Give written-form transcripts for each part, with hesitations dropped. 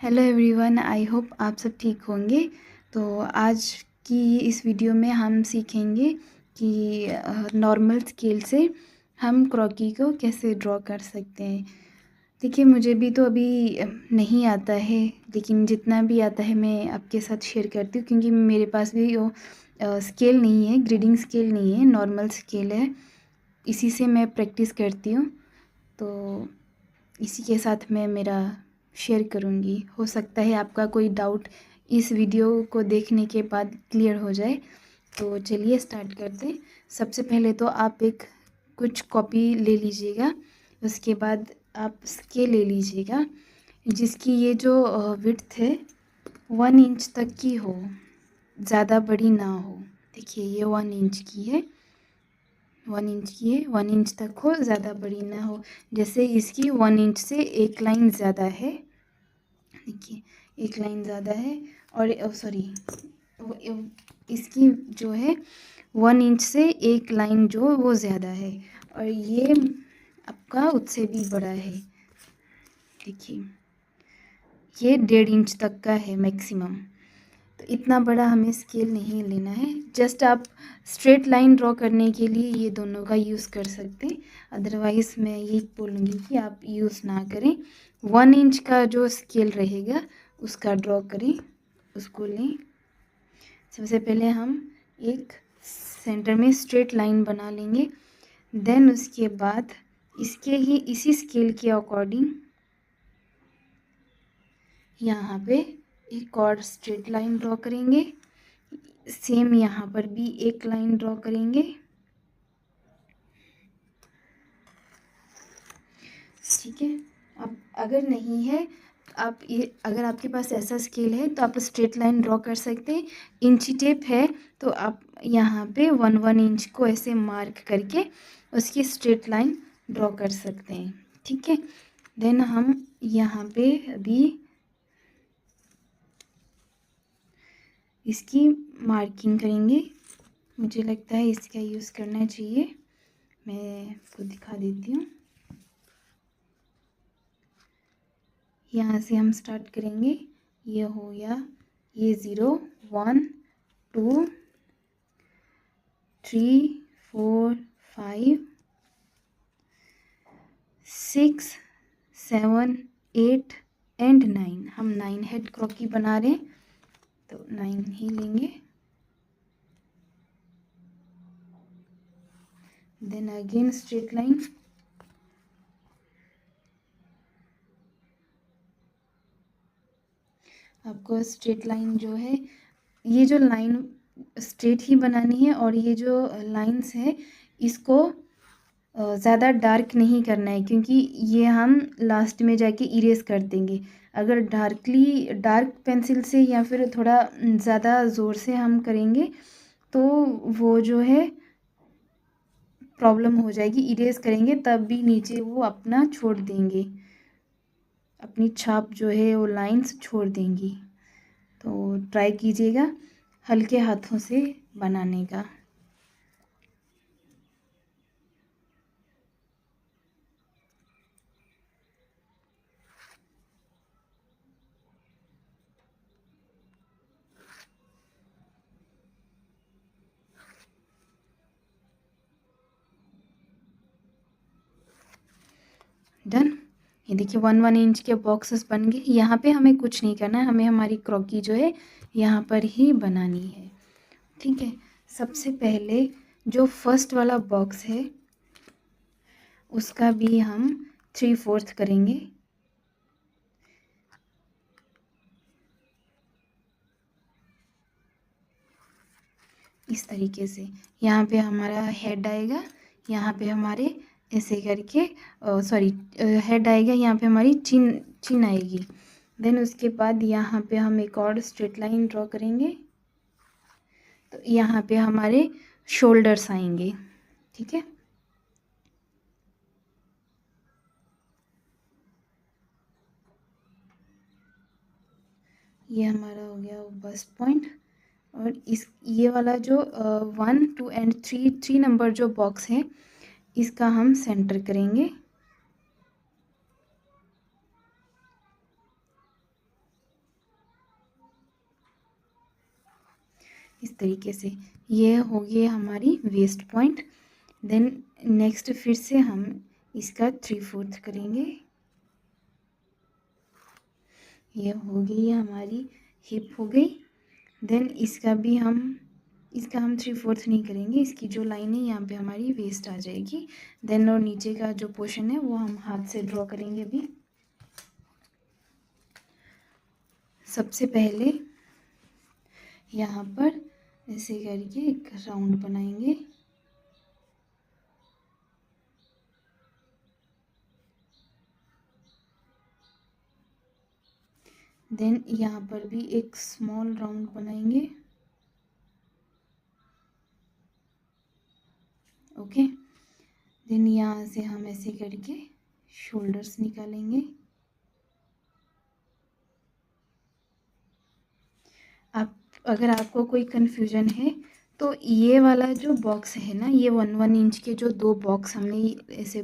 Hello everyone, I hope आप सब ठीक होंगे। तो आज की इस वीडियो में हम सीखेंगे कि नॉर्मल स्केल से हम क्रॉकी को कैसे ड्रॉ कर सकते हैं। देखिए, मुझे भी तो अभी नहीं आता है, लेकिन जितना भी आता है मैं आपके साथ शेयर करती हूँ, क्योंकि मेरे पास भी वो स्केल नहीं है, ग्रेडिंग स्केल नहीं है, नॉर्मल स्केल है। इसी से मैं प्रैक्टिस करती हूँ, तो इसी के साथ मैं मेरा शेयर करूँगी। हो सकता है आपका कोई डाउट इस वीडियो को देखने के बाद क्लियर हो जाए। तो चलिए स्टार्ट करते हैं। सबसे पहले तो आप कुछ कॉपी ले लीजिएगा, उसके बाद आप स्केल ले लीजिएगा जिसकी ये जो विड्थ है 1 इंच तक की हो, ज़्यादा बड़ी ना हो। देखिए, ये 1 इंच की है, 1 इंच की है, 1 इंच तक हो, ज़्यादा बड़ी ना हो। जैसे इसकी 1 इंच से एक लाइन ज़्यादा है, देखिए एक लाइन ज़्यादा है, और सॉरी, इसकी जो है 1 इंच से एक लाइन जो वो ज़्यादा है, और ये आपका उससे भी बड़ा है। देखिए, ये 1.5 इंच तक का है मैक्सिमम। तो इतना बड़ा हमें स्केल नहीं लेना है। जस्ट आप स्ट्रेट लाइन ड्रॉ करने के लिए ये दोनों का यूज़ कर सकते हैं, अदरवाइज़ मैं ये बोलूँगी कि आप यूज़ ना करें। 1 इंच का जो स्केल रहेगा उसका ड्रॉ करें, उसको लें। सबसे पहले हम एक सेंटर में स्ट्रेट लाइन बना लेंगे, देन उसके बाद इसी स्केल के अकॉर्डिंग यहाँ पे एक और स्ट्रेट लाइन ड्रॉ करेंगे। सेम यहाँ पर भी एक लाइन ड्रॉ करेंगे। ठीक है। अब अगर नहीं है, अगर आपके पास ऐसा स्केल है तो आप स्ट्रेट लाइन ड्रॉ कर सकते हैं। इंची टेप है तो आप यहाँ पे 1 इंच को ऐसे मार्क करके उसकी स्ट्रेट लाइन ड्रॉ कर सकते हैं। ठीक है। देन हम यहाँ पे अभी इसकी मार्किंग करेंगे। मुझे लगता है इसका यूज़ करना चाहिए, मैं आपको दिखा देती हूँ। यहाँ से हम स्टार्ट करेंगे। ये हो गया, ये 0 1 2 3 4 5 6 7 8 एंड 9। हम 9 हेड क्रॉकी बना रहे हैं, तो 9 ही लेंगे। देन अगेन स्ट्रेट लाइन, आपको स्ट्रेट लाइन जो है, ये जो लाइन स्ट्रेट ही बनानी है, और ये जो लाइंस है इसको ज़्यादा डार्क नहीं करना है, क्योंकि ये हम लास्ट में जाके इरेज कर देंगे। अगर डार्क पेंसिल से या फिर थोड़ा ज़्यादा ज़ोर से हम करेंगे तो वो जो है प्रॉब्लम हो जाएगी। इरेज करेंगे तब भी नीचे वो अपना छोड़ देंगे, अपनी छाप जो है वो लाइंस छोड़ देंगी। तो ट्राई कीजिएगा हल्के हाथों से बनाने का। डन। ये देखिए 1 इंच के बॉक्सेस बन गए। यहाँ पे हमें कुछ नहीं करना है, हमें हमारी क्रॉकी जो है यहाँ पर ही बनानी है। ठीक है। सबसे पहले जो फर्स्ट वाला बॉक्स है उसका भी हम 3/4 करेंगे। इस तरीके से यहाँ पे हमारा हेड आएगा, यहाँ पे हमारे ऐसे करके सॉरी हेड आएगा, यहाँ पे हमारी चिन आएगी। देन उसके बाद यहाँ पे हम एक और स्ट्रेट लाइन ड्रॉ करेंगे, तो यहाँ पे हमारे शोल्डर्स आएंगे। ठीक है। ये हमारा हो गया बस्ट पॉइंट, और ये वाला जो 1 2 एंड 3 नंबर जो बॉक्स है इसका हम सेंटर करेंगे। इस तरीके से। ये हो गई हमारी वेस्ट पॉइंट। देन नेक्स्ट फिर से हम इसका 3/4 करेंगे। ये हो गई हमारी हिप हो गई। देन इसका हम 3/4 नहीं करेंगे, इसकी जो लाइन है यहाँ पे हमारी वेस्ट आ जाएगी। देन और नीचे का जो पोर्शन है वो हम हाथ से ड्रॉ करेंगे अभी। सबसे पहले यहाँ पर ऐसे करके एक राउंड बनाएंगे। देन यहाँ पर भी एक स्मॉल राउंड बनाएंगे। ओके। देन यहाँ से हम ऐसे करके शोल्डर्स निकालेंगे। अगर आपको कोई कन्फ्यूजन है तो ये वाला जो बॉक्स है ना, ये 1 इंच के जो 2 बॉक्स हमने ऐसे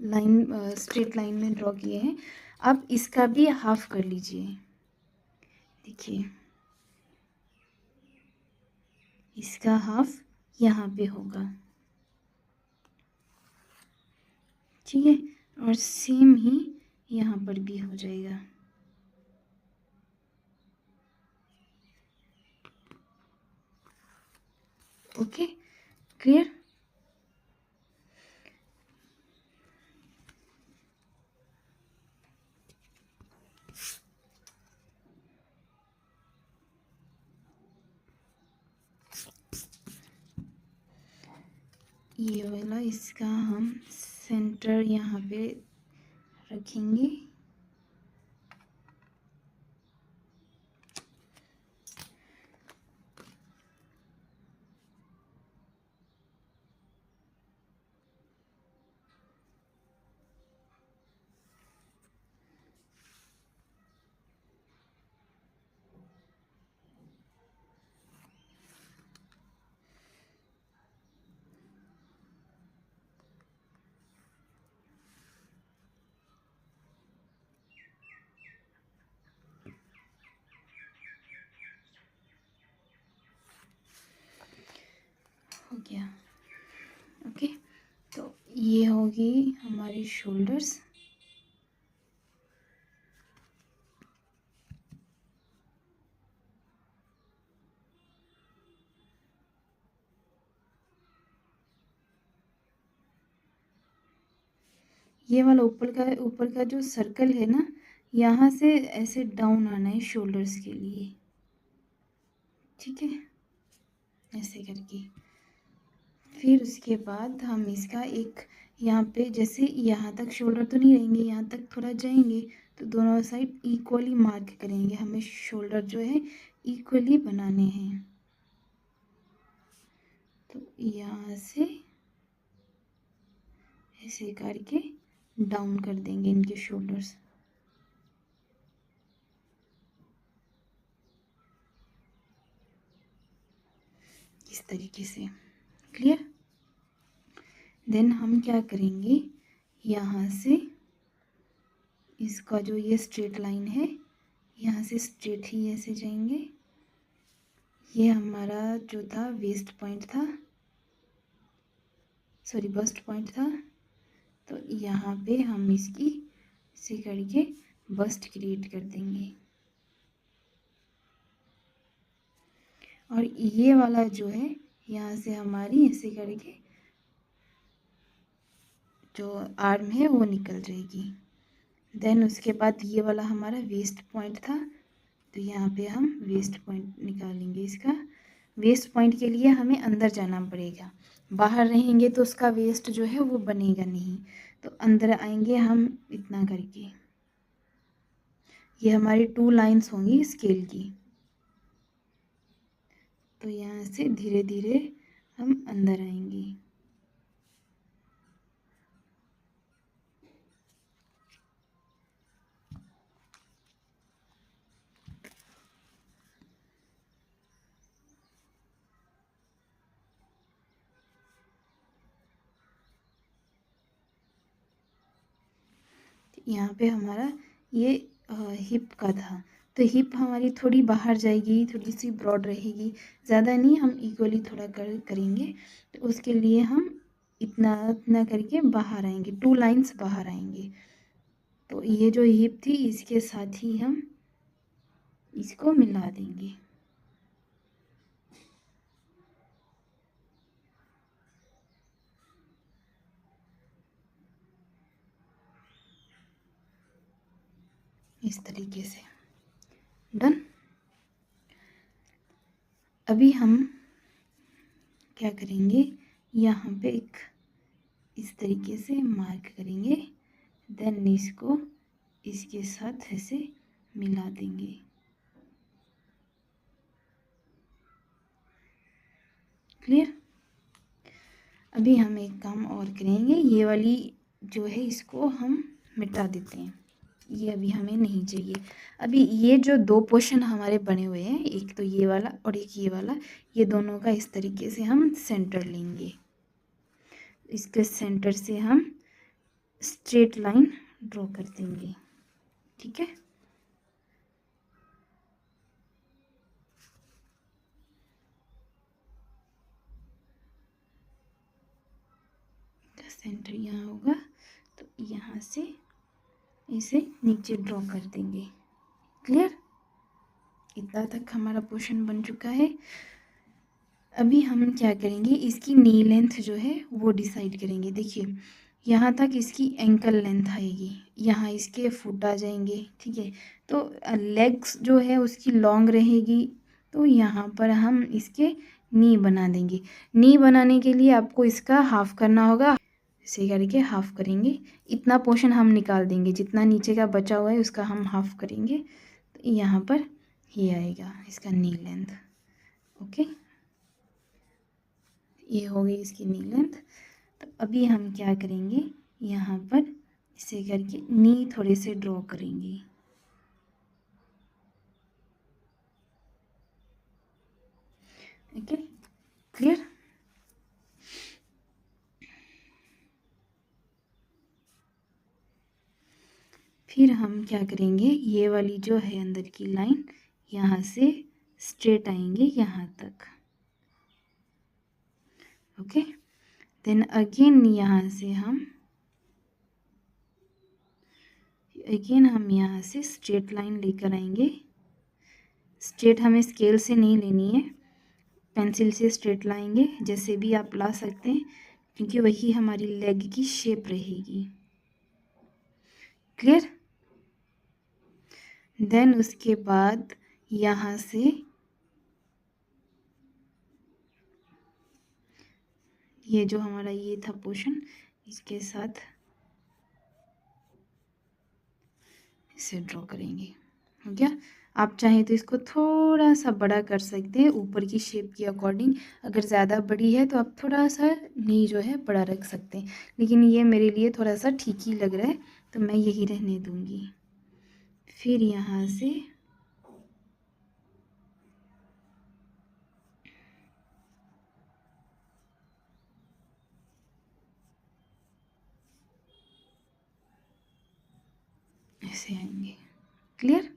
लाइन स्ट्रेट लाइन में ड्रॉ किए हैं, आप इसका भी हाफ कर लीजिए। देखिए इसका हाफ यहाँ पे होगा, ठीक है। और सेम ही यहाँ पर भी हो जाएगा। Okay, clear. ये वाला इसका हम सेंटर यहाँ पे रखेंगे। हो गया। ओके, तो ये होगी हमारी शोल्डर्स। ये वाला ऊपर का जो सर्कल है ना, यहाँ से ऐसे डाउन आना है शोल्डर्स के लिए, ठीक है, ऐसे करके। फिर उसके बाद हम इसका एक यहाँ पे जैसे यहाँ तक शोल्डर तो नहीं रहेंगे, यहाँ तक थोड़ा जाएंगे, तो दोनों साइड इक्वली मार्क करेंगे। हमें शोल्डर जो है इक्वली बनाने हैं। तो यहाँ से ऐसे करके डाउन कर देंगे इनके शोल्डर्स। इस तरीके से, क्लियर। देन हम क्या करेंगे, यहाँ से इसका जो ये स्ट्रेट लाइन है, यहाँ से स्ट्रेट ही ऐसे जाएंगे। ये हमारा जो था वेस्ट पॉइंट था, सॉरी बस्ट पॉइंट था। तो यहाँ पे हम इसकी ऐसे करके बस्ट क्रिएट कर देंगे। और ये वाला जो है यहाँ से हमारी ऐसे करके जो आर्म है वो निकल जाएगी। देन उसके बाद ये वाला हमारा वेस्ट पॉइंट था, तो यहाँ पे हम वेस्ट पॉइंट निकालेंगे। इसका वेस्ट पॉइंट के लिए हमें अंदर जाना पड़ेगा, बाहर रहेंगे तो उसका वेस्ट जो है वो बनेगा नहीं। तो अंदर आएंगे हम इतना करके। ये हमारी 2 लाइंस होंगी स्केल की। तो यहाँ से धीरे धीरे हम अंदर आएंगे। यहाँ पे हमारा ये हिप का था, तो हिप हमारी थोड़ी बाहर जाएगी, थोड़ी सी ब्रॉड रहेगी, ज़्यादा नहीं, हम इक्वली थोड़ा करेंगे। तो उसके लिए हम इतना इतना करके बाहर आएंगे, 2 लाइंस बाहर आएंगे। तो ये जो हिप थी इसके साथ ही हम इसको मिला देंगे। इस तरीके से डन। अभी हम क्या करेंगे, यहाँ पे एक इस तरीके से मार्क करेंगे, देन इसको इसके साथ ऐसे मिला देंगे। क्लियर। अभी हम एक काम और करेंगे, ये वाली जो है इसको हम मिटा देते हैं, ये अभी हमें नहीं चाहिए। अभी ये जो 2 पोर्शन हमारे बने हुए हैं, एक तो ये वाला और एक ये वाला, ये दोनों का इस तरीके से हम सेंटर लेंगे। इसके सेंटर से हम स्ट्रेट लाइन ड्रॉ कर देंगे। ठीक है, सेंटर यहाँ होगा, तो यहाँ से इसे नीचे ड्रॉ कर देंगे। क्लियर। इतना तक हमारा पोर्शन बन चुका है। अभी हम क्या करेंगे, इसकी नी लेंथ जो है वो डिसाइड करेंगे। देखिए यहाँ तक इसकी एंकल लेंथ आएगी, यहाँ इसके फुट आ जाएंगे। ठीक है, तो लेग्स जो है उसकी लॉन्ग रहेगी, तो यहाँ पर हम इसके नी बना देंगे। नी बनाने के लिए आपको इसका हाफ करना होगा, ऐसे करके हाफ करेंगे। इतना पोर्शन हम निकाल देंगे, जितना नीचे का बचा हुआ है उसका हम हाफ करेंगे, तो यहाँ पर ये आएगा इसका नी लेंथ। ओके, ये हो गई इसकी नी लेंथ। तो अभी हम क्या करेंगे, यहाँ पर इसे करके नी थोड़े से ड्रॉ करेंगे। Okay, clear. फिर हम क्या करेंगे, ये वाली जो है अंदर की लाइन, यहाँ से स्ट्रेट आएंगे यहाँ तक। ओके, देन अगेन यहाँ से हम यहाँ से स्ट्रेट लाइन लेकर आएंगे। स्ट्रेट हमें स्केल से नहीं लेनी है, पेंसिल से स्ट्रेट लाएंगे, जैसे भी आप ला सकते हैं, क्योंकि वही हमारी लेग की शेप रहेगी। क्लियर। देन उसके बाद यहाँ से ये जो हमारा ये था पोर्शन, इसके साथ इसे ड्रॉ करेंगे। हो गया। आप चाहें तो इसको थोड़ा सा बड़ा कर सकते हैं ऊपर की शेप के अकॉर्डिंग। अगर ज़्यादा बड़ी है तो आप थोड़ा सा नी जो है बड़ा रख सकते हैं, लेकिन ये मेरे लिए थोड़ा सा ठीक ही लग रहा है, तो मैं यही रहने दूँगी। फिर यहाँ से ऐसे आएंगे। क्लियर।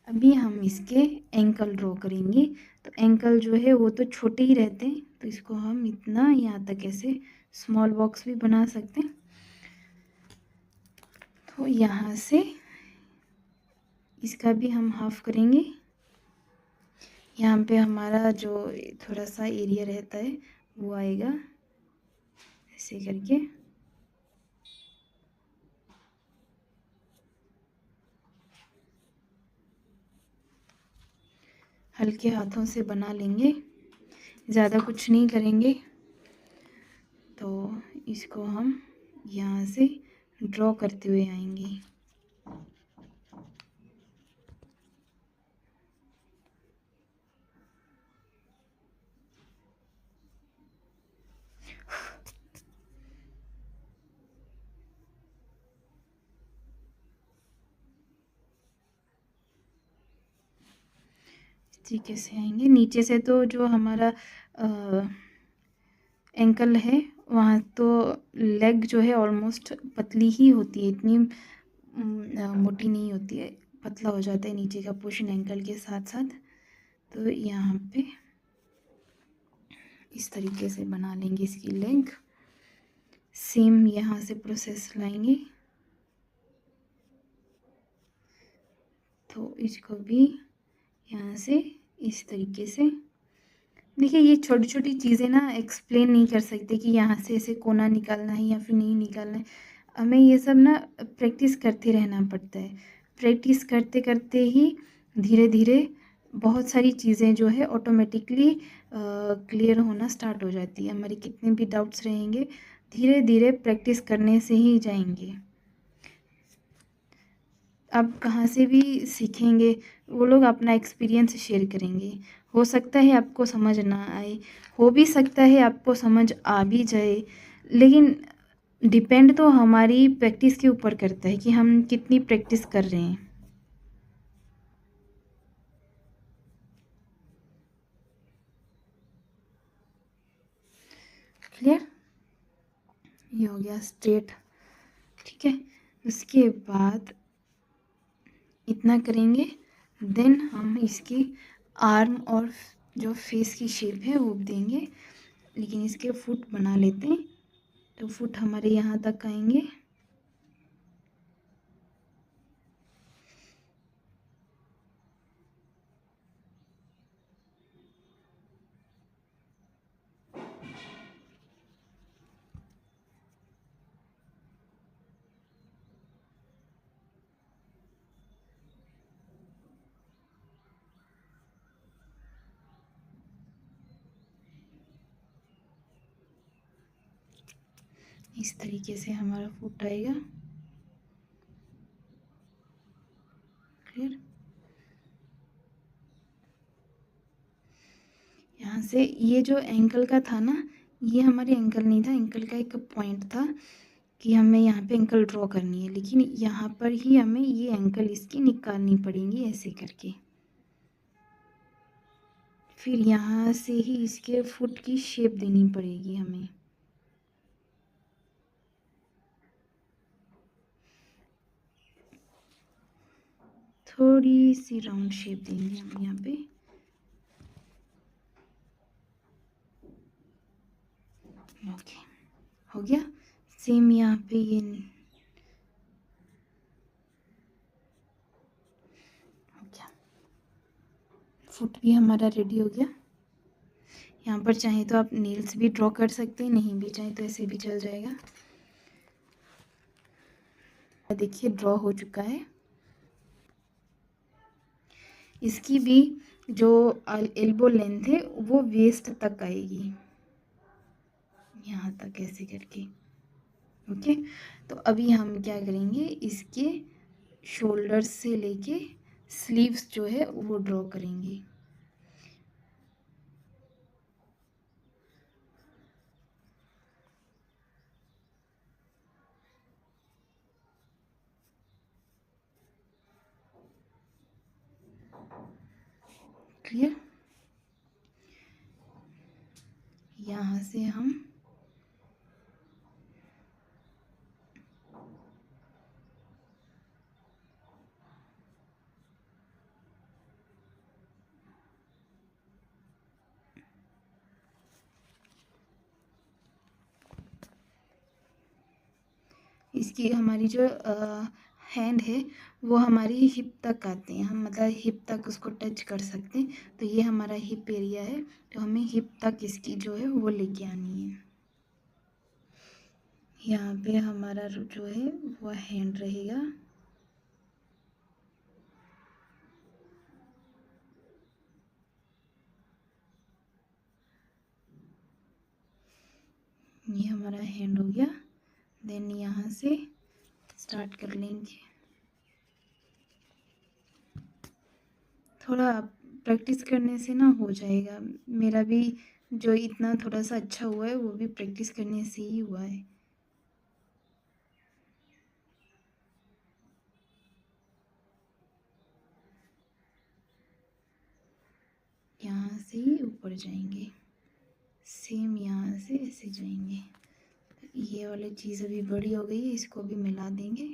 अभी हम इसके एंकल ड्रॉ करेंगे। तो एंकल जो है वो तो छोटे ही रहते हैं, तो इसको हम इतना यहाँ तक ऐसे स्मॉल बॉक्स भी बना सकते हैं। तो यहाँ से इसका भी हम हाफ करेंगे। यहाँ पे हमारा जो थोड़ा सा एरिया रहता है वो आएगा, ऐसे करके। हल्के हाथों से बना लेंगे, ज़्यादा कुछ नहीं करेंगे। तो इसको हम यहाँ से ड्रॉ करते हुए आएंगे। तरीके से आएंगे। नीचे से तो जो हमारा एंकल है वहाँ तो लेग जो है ऑलमोस्ट पतली ही होती है, इतनी मोटी नहीं होती है, पतला हो जाता है नीचे का पोर्शन एंकल के साथ साथ। तो यहाँ पे इस तरीके से बना लेंगे इसकी लेग। सेम यहाँ से प्रोसेस लाएंगे, तो इसको भी यहाँ से इस तरीके से। देखिए ये छोटी छोटी चीज़ें ना एक्सप्लेन नहीं कर सकते कि यहाँ से ऐसे कोना निकालना है या फिर नहीं निकालना है। हमें ये सब ना प्रैक्टिस करते रहना पड़ता है। प्रैक्टिस करते करते ही धीरे धीरे बहुत सारी चीज़ें जो है ऑटोमेटिकली क्लियर होना स्टार्ट हो जाती है। हमारे कितने भी डाउट्स रहेंगे धीरे धीरे प्रैक्टिस करने से ही जाएंगे। आप कहाँ से भी सीखेंगे वो लोग अपना एक्सपीरियंस शेयर करेंगे। हो सकता है आपको समझ ना आए, हो भी सकता है आपको समझ आ भी जाए, लेकिन डिपेंड तो हमारी प्रैक्टिस के ऊपर करता है कि हम कितनी प्रैक्टिस कर रहे हैं। क्लियर? ये हो गया स्ट्रेट। ठीक है, उसके बाद इतना करेंगे, देन हम इसकी आर्म और जो फेस की शेप है वो देंगे। लेकिन इसके फुट बना लेते हैं, तो फुट हमारे यहाँ तक आएंगे। इस तरीके से हमारा फुट आएगा। क्लियर? यहाँ से ये जो एंकल का था ना, ये हमारे एंकल नहीं था, एंकल का एक पॉइंट था कि हमें यहाँ पे एंकल ड्रॉ करनी है, लेकिन यहाँ पर ही हमें ये एंकल इसकी निकालनी पड़ेंगी ऐसे करके। फिर यहाँ से ही इसके फुट की शेप देनी पड़ेगी हमें। थोड़ी सी राउंड शेप देंगे हम यहाँ पे। ओके, हो गया। सेम यहाँ पे ये हो गया, फुट भी हमारा रेडी हो गया। यहाँ पर चाहे तो आप नेल्स भी ड्रॉ कर सकते हैं, नहीं भी चाहे तो ऐसे भी चल जाएगा। देखिए ड्रॉ हो चुका है। इसकी भी जो एल्बो लेंथ है वो वेस्ट तक आएगी, यहाँ तक ऐसे करके। ओके, तो अभी हम क्या करेंगे, इसके शोल्डर्स से लेके स्लीव्स जो है वो ड्रॉ करेंगे। क्लियर? यहाँ से हम इसकी हमारी जो हैंड है वो हमारी हिप तक आते हैं, हम मतलब हिप तक उसको टच कर सकते हैं। तो ये हमारा हिप एरिया है, तो हमें हिप तक इसकी जो है वो लेके आनी है। यहाँ पे हमारा जो है वो हैंड रहेगा। ये हमारा हैंड हो गया। देन यहाँ से स्टार्ट कर लेंगे। थोड़ा प्रैक्टिस करने से ना हो जाएगा। मेरा भी जो इतना थोड़ा सा अच्छा हुआ है वो भी प्रैक्टिस करने से ही हुआ है। यहाँ से ही ऊपर जाएंगे, सेम यहाँ से ऐसे जाएंगे। ये वाली चीज़ अभी बड़ी हो गई है, इसको भी मिला देंगे।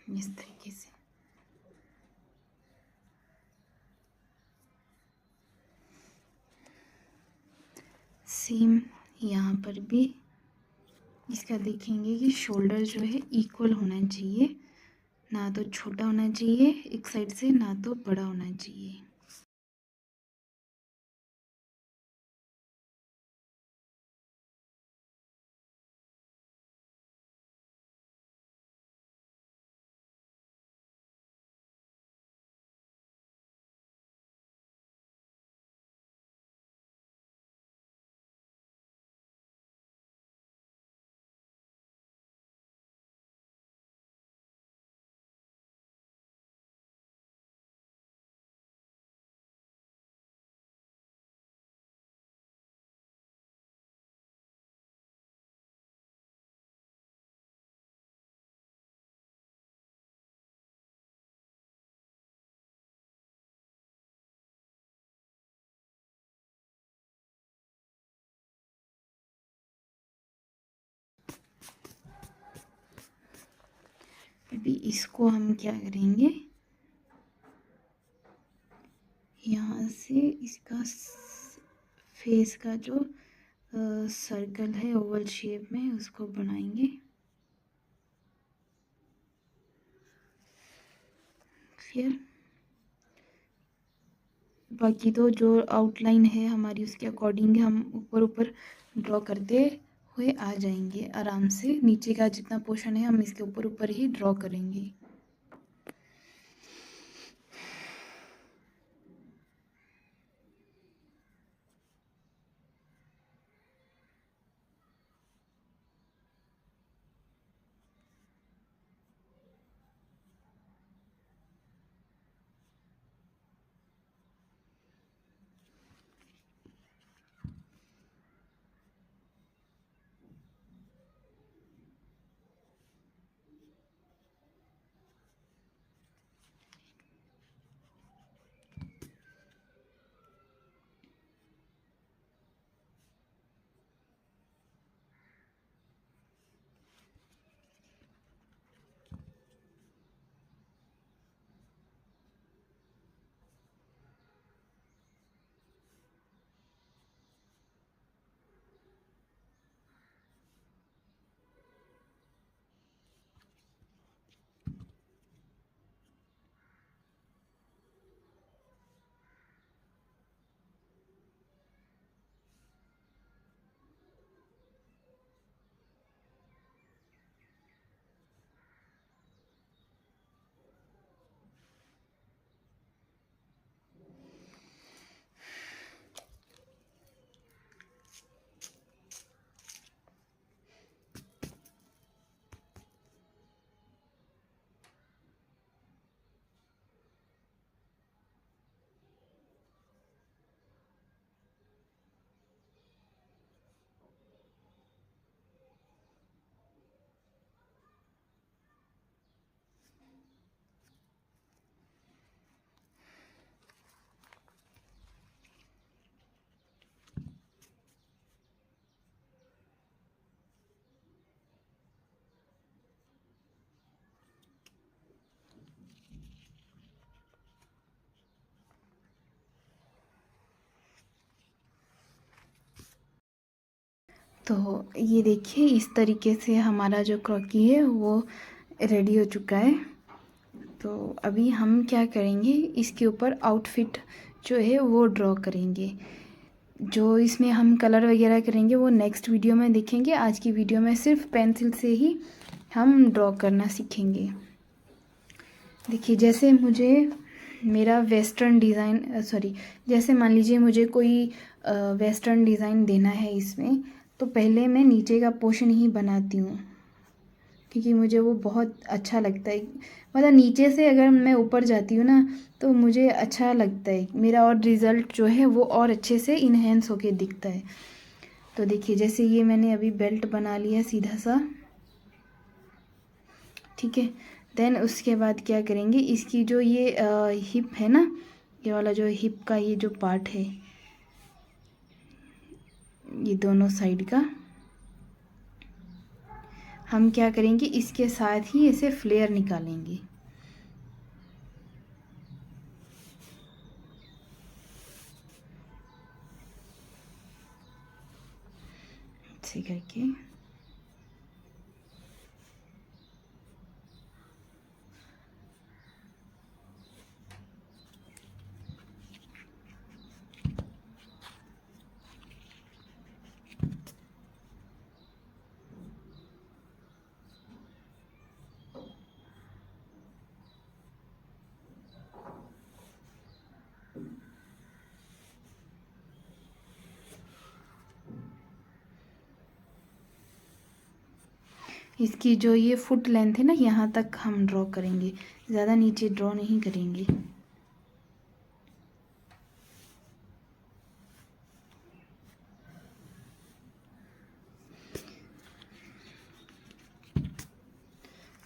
इस तरीके से। सेम यहाँ पर भी इसका देखेंगे कि शोल्डर जो है इक्वल होना चाहिए, ना तो छोटा होना चाहिए एक साइड से, ना तो बड़ा होना चाहिए। अभी इसको हम क्या करेंगे, यहाँ से इसका फेस का जो सर्कल है ओवल शेप में उसको बनाएंगे। क्लियर। बाकी तो जो आउटलाइन है हमारी उसके अकॉर्डिंग हम ऊपर ऊपर ड्रॉ करते हुए आ जाएंगे आराम से। नीचे का जितना पोर्शन है हम इसके ऊपर ऊपर ही ड्रॉ करेंगे। तो ये देखिए इस तरीके से हमारा जो क्रॉकी है वो रेडी हो चुका है। तो अभी हम क्या करेंगे, इसके ऊपर आउटफिट जो है वो ड्रॉ करेंगे। जो इसमें हम कलर वगैरह करेंगे वो नेक्स्ट वीडियो में देखेंगे। आज की वीडियो में सिर्फ पेंसिल से ही हम ड्रॉ करना सीखेंगे। देखिए जैसे मुझे मेरा वेस्टर्न डिज़ाइन जैसे मान लीजिए मुझे कोई वेस्टर्न डिज़ाइन देना है इसमें, तो पहले मैं नीचे का पोर्शन ही बनाती हूँ क्योंकि मुझे वो बहुत अच्छा लगता है। मतलब नीचे से अगर मैं ऊपर जाती हूँ ना तो मुझे अच्छा लगता है मेरा, और रिज़ल्ट जो है वो और अच्छे से इन्हेंस होके दिखता है। तो देखिए जैसे ये मैंने अभी बेल्ट बना लिया सीधा सा, ठीक है। देन उसके बाद क्या करेंगे, इसकी जो ये हिप है ना, ये वाला जो हिप का ये जो पार्ट है, ये दोनों साइड का हम क्या करेंगे, इसके साथ ही ऐसे फ्लेयर निकालेंगे। ऐसे करके इसकी जो ये फुट लेंथ है ना, यहाँ तक हम ड्रॉ करेंगे, ज़्यादा नीचे ड्रॉ नहीं करेंगे।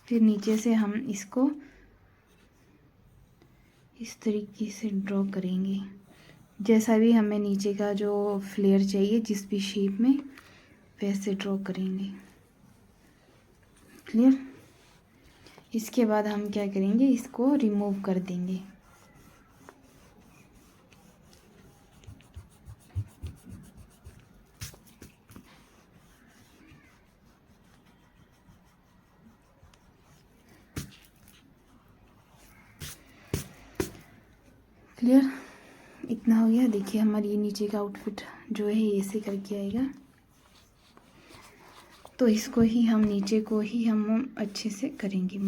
फिर नीचे से हम इसको इस तरीके से ड्रॉ करेंगे, जैसा भी हमें नीचे का जो फ्लेयर चाहिए जिस भी शेप में, वैसे ड्रॉ करेंगे। क्लियर। इसके बाद हम क्या करेंगे, इसको रिमूव कर देंगे। क्लियर। इतना हो गया। देखिए हमारी ये नीचे का आउटफिट जो है ऐसे करके आएगा। तो इसको ही हम नीचे को ही हम अच्छे से करेंगे।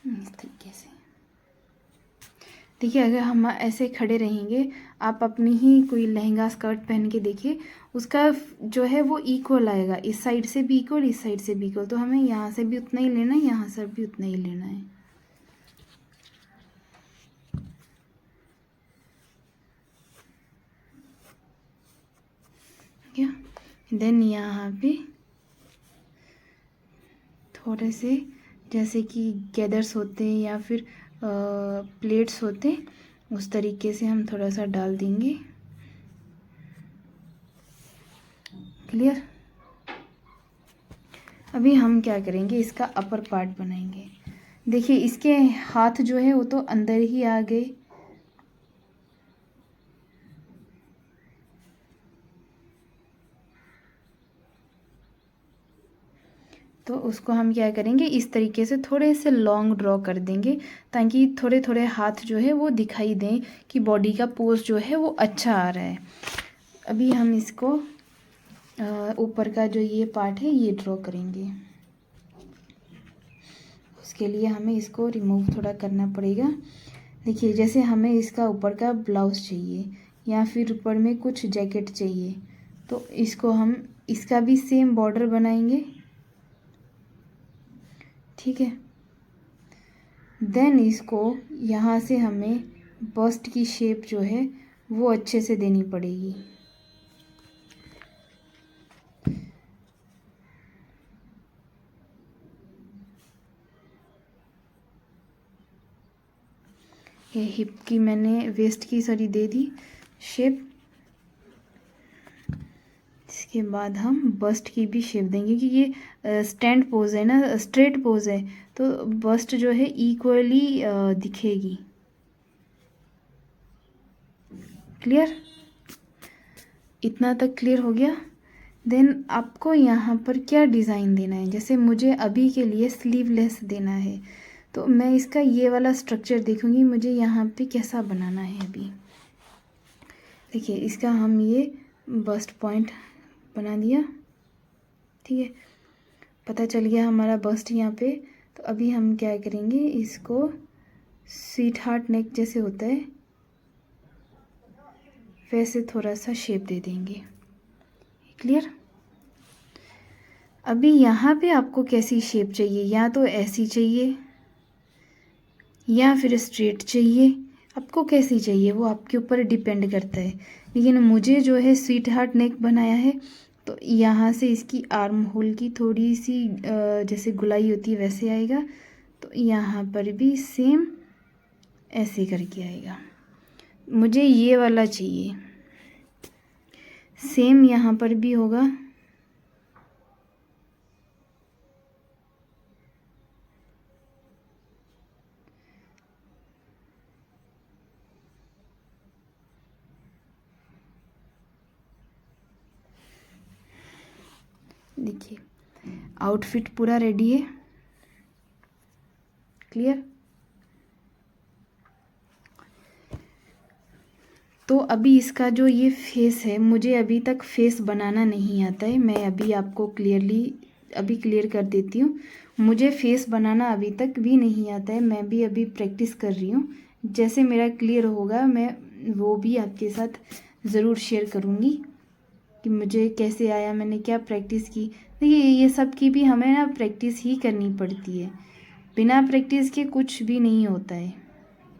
इस तरीके से देखिए, अगर हम ऐसे खड़े रहेंगे, आप अपनी ही कोई लहंगा स्कर्ट पहन के देखिए, उसका जो है वो इक्वल आएगा, इस साइड से भी इक्वल, इस साइड से भी इक्वल। तो हमें यहाँ से भी उतना ही लेना है, यहाँ से भी उतना ही लेना है। क्या देन यहाँ पे थोड़े से जैसे कि गैदर्स होते हैं या फिर प्लेट्स होते हैं, उस तरीके से हम थोड़ा सा डाल देंगे। क्लियर। अभी हम क्या करेंगे, इसका अपर पार्ट बनाएंगे। देखिए इसके हाथ जो है वो तो अंदर ही आ गए, तो उसको हम क्या करेंगे, इस तरीके से थोड़े से लॉन्ग ड्रॉ कर देंगे, ताकि थोड़े थोड़े हाथ जो है वो दिखाई दें कि बॉडी का पोज जो है वो अच्छा आ रहा है। अभी हम इसको ऊपर का जो ये पार्ट है ये ड्रॉ करेंगे। उसके लिए हमें इसको रिमूव थोड़ा करना पड़ेगा। देखिए जैसे हमें इसका ऊपर का ब्लाउज़ चाहिए या फिर ऊपर में कुछ जैकेट चाहिए, तो इसको हम इसका भी सेम बॉर्डर बनाएंगे। ठीक है। देन इसको यहाँ से हमें बस्ट की शेप जो है वो अच्छे से देनी पड़ेगी। ये हिप की मैंने वेस्ट की सॉरी दे दी शेप। इसके बाद हम बस्ट की भी शेप देंगे, क्योंकि ये स्टैंड पोज है ना, स्ट्रेट पोज है, तो बस्ट जो है इक्वली दिखेगी। क्लियर। इतना तक क्लियर हो गया। देन आपको यहाँ पर क्या डिज़ाइन देना है, जैसे मुझे अभी के लिए स्लीवलेस देना है, तो मैं इसका ये वाला स्ट्रक्चर देखूँगी मुझे यहाँ पे कैसा बनाना है। अभी देखिए इसका हम ये बस्ट पॉइंट बना दिया। ठीक है, पता चल गया हमारा बस्ट यहाँ पे। तो अभी हम क्या करेंगे, इसको स्वीट हार्ट नेक जैसे होता है वैसे थोड़ा सा शेप दे देंगे। क्लियर। अभी यहाँ पे आपको कैसी शेप चाहिए, या तो ऐसी चाहिए या फिर स्ट्रेट चाहिए, आपको कैसी चाहिए वो आपके ऊपर डिपेंड करता है। लेकिन मुझे जो है स्वीट हार्ट नेक बनाया है, तो यहाँ से इसकी आर्म होल की थोड़ी सी जैसे गुलाई होती है वैसे आएगा, तो यहाँ पर भी सेम ऐसे करके आएगा। मुझे ये वाला चाहिए, सेम यहाँ पर भी होगा। देखिए आउटफिट पूरा रेडी है, क्लियर। तो अभी इसका जो ये फेस है, मुझे अभी तक फेस बनाना नहीं आता है। मैं अभी आपको क्लियर कर देती हूँ। मुझे फेस बनाना अभी तक भी नहीं आता है, मैं भी अभी प्रैक्टिस कर रही हूँ। जैसे मेरा क्लियर होगा मैं वो भी आपके साथ ज़रूर शेयर करूँगी कि मुझे कैसे आया, मैंने क्या प्रैक्टिस की। देखिए ये सब की भी हमें ना प्रैक्टिस ही करनी पड़ती है, बिना प्रैक्टिस के कुछ भी नहीं होता है।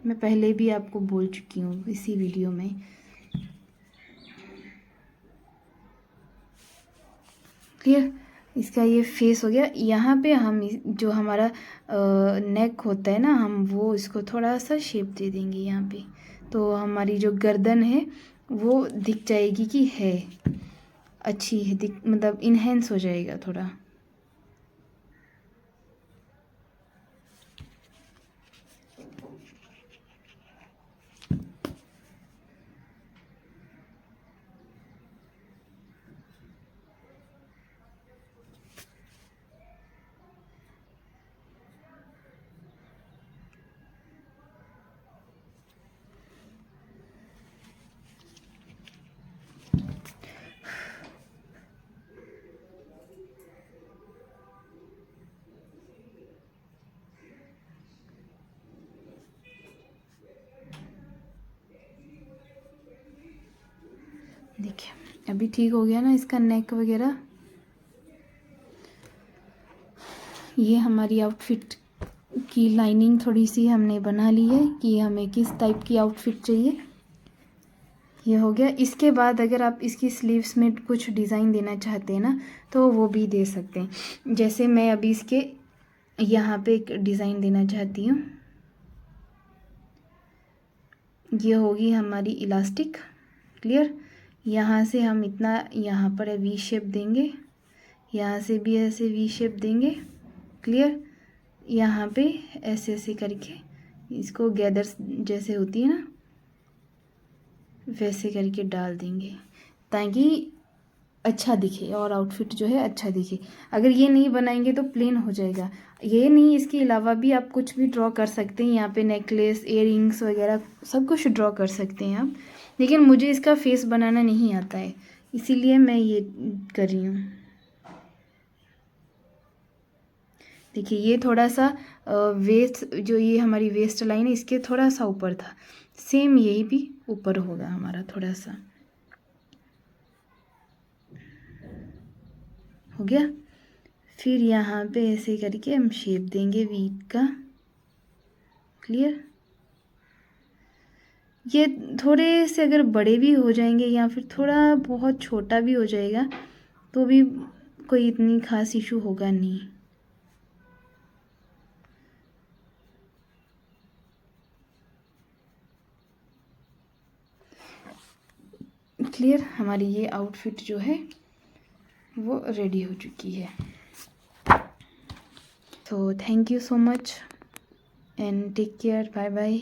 मैं पहले भी आपको बोल चुकी हूँ इसी वीडियो में। क्लियर। इसका ये फेस हो गया। यहाँ पे हम जो हमारा नेक होता है ना, हम वो इसको थोड़ा सा शेप दे देंगे यहाँ पे, तो हमारी जो गर्दन है वो दिख जाएगी कि है अच्छी है, मतलब इन्हेंस हो जाएगा थोड़ा। देखिए अभी ठीक हो गया ना इसका नेक वगैरह। ये हमारी आउटफिट की लाइनिंग थोड़ी सी हमने बना ली है कि हमें किस टाइप की आउटफिट चाहिए। ये हो गया। इसके बाद अगर आप इसकी स्लीव्स में कुछ डिज़ाइन देना चाहते हैं ना, तो वो भी दे सकते हैं। जैसे मैं अभी इसके यहाँ पे एक डिज़ाइन देना चाहती हूँ। ये होगी हमारी इलास्टिक, क्लियर। यहाँ से हम इतना यहाँ पर वी शेप देंगे, यहाँ से भी ऐसे वी शेप देंगे, क्लियर। यहाँ पे ऐसे ऐसे करके इसको गैदर जैसे होती है ना, वैसे करके डाल देंगे ताकि अच्छा दिखे और आउटफिट जो है अच्छा दिखे। अगर ये नहीं बनाएंगे तो प्लेन हो जाएगा। ये नहीं, इसके अलावा भी आप कुछ भी ड्रॉ कर सकते हैं। यहाँ पे नेकलेस, इयररिंग्स वगैरह सब कुछ ड्रॉ कर सकते हैं आप, लेकिन मुझे इसका फेस बनाना नहीं आता है, इसीलिए मैं ये कर रही हूँ। देखिए ये थोड़ा सा वेस्ट, जो ये हमारी वेस्ट लाइन है इसके थोड़ा सा ऊपर था, सेम यही भी ऊपर होगा हमारा थोड़ा सा। हो गया। फिर यहाँ पे ऐसे करके हम शेप देंगे वीट का, क्लियर। ये थोड़े से अगर बड़े भी हो जाएंगे या फिर थोड़ा बहुत छोटा भी हो जाएगा तो भी कोई इतनी खास इशू होगा नहीं। क्लियर। हमारी ये आउटफिट जो है वो रेडी हो चुकी है। तो thank you so much and take care, bye bye.